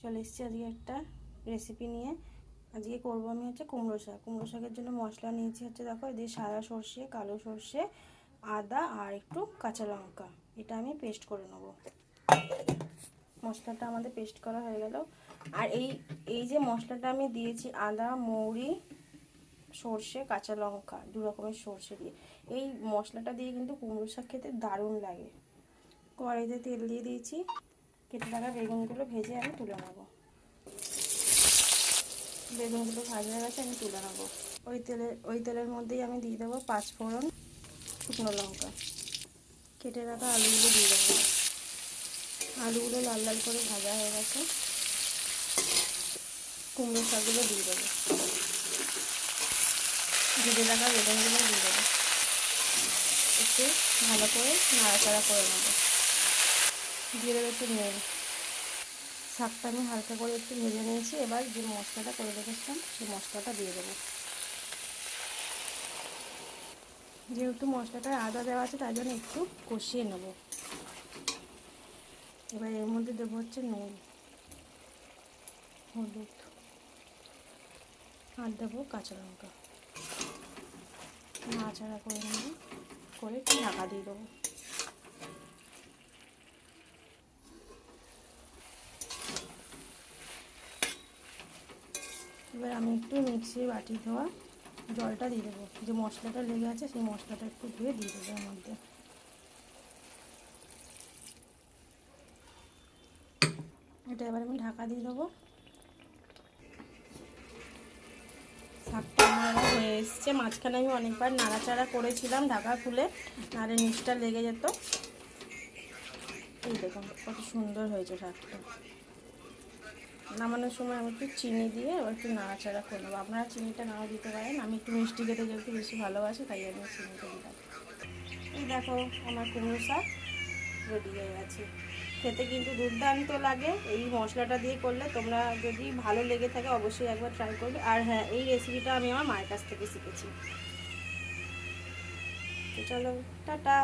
চলে এসেছি আজকে একটা রেসিপি নিয়ে। আজকে করবো আমি হচ্ছে কুমড়ো শাক। কুমড়ো শাকের জন্য মশলা নিয়েছি হচ্ছে দেখো, এদিকে সাদা সর্ষে, কালো সর্ষে, আদা আর একটু কাঁচা লঙ্কা। এটা আমি পেস্ট করে নেবো। মশলাটা আমাদের পেস্ট করা হয়ে গেল। আর এই যে মশলাটা আমি দিয়েছি, আদা, মৌরি, সর্ষে, কাঁচা লঙ্কা, দু রকমের সর্ষে দিয়ে, এই মশলাটা দিয়ে কিন্তু কুমড়ো শাক খেতে দারুণ লাগে। কড়াইতে তেল দিয়ে দিয়েছি। কেটে রাখা বেগুনগুলো ভেজে আমি তুলে নেবো। বেগুনগুলো ভাজা হয়ে গেছে, আমি তুলে নেবো। ওই তেলের মধ্যেই আমি দিয়ে দেবো 5 ফোড়ন, শুকনো লঙ্কা। কেটে রাখা আলুগুলো দিয়ে দেবো। আলুগুলো লাল লাল করে ভাজা হয়ে গেছে, কুমড়ো শাকগুলো দিয়ে দেবো। ভেজে রাখা বেগুনগুলো দিয়ে দেবো। একটু ভালো করে নাড়াচাড়া করে নেবো। দিয়ে দেবো একটু নুন। শাকটা আমি হালকা করে একটু ভেজে নিয়েছি। এবার যে মশলাটা করে রেখেছিলাম সেই মশলাটা দিয়ে দেবো। যেহেতু মশলাটা আদা দেওয়া আছে তাই জন্য একটু কষিয়ে নেব। এবার এর মধ্যে দেবো হচ্ছে নুন, হলুদ আর দেবো কাঁচা লঙ্কা। নাড়াচাড়া করে নেব, করে একটু ঢাকা দিয়ে দেবো। এবার আমি একটু মিক্সির বাটি ধোয়া জলটা দিয়ে দেবো। যে মশলাটা লেগে আছে সেই মশলাটা একটু ধুয়ে দিয়ে দেবো এর মধ্যে। এটা এবার আমি ঢাকা দিয়ে দেবো। শাকটা আমার হয়ে এসছে। মাঝখানে আমি অনেকবার নাড়াচাড়া করেছিলাম ঢাকা খুলে, নাড়ে নিচটা লেগে যেত। এই দেখুন কত সুন্দর হয়েছে শাকটা। নামানোর সময় আমি একটু চিনি দিয়ে এবার একটু নাড়াচাড়া করে নেবো। আপনারা চিনিটা নাও দিতে পারেন, আমি একটু মিষ্টি খেতে যেহেতু বেশি ভালোবাসি তাই আমি চিনিটা দিলাম। এই দেখো আমার কুমড়ো শাক রেডি হয়ে গেছে। খেতে কিন্তু দুর্দান্ত লাগে এই মশলাটা দিয়ে করলে। তোমরা যদি ভালো লেগে থাকে অবশ্যই একবার ট্রাই করবে। আর হ্যাঁ, এই রেসিপিটা আমি আমার মায়ের কাছ থেকে শিখেছি। তো চলো, টাটা।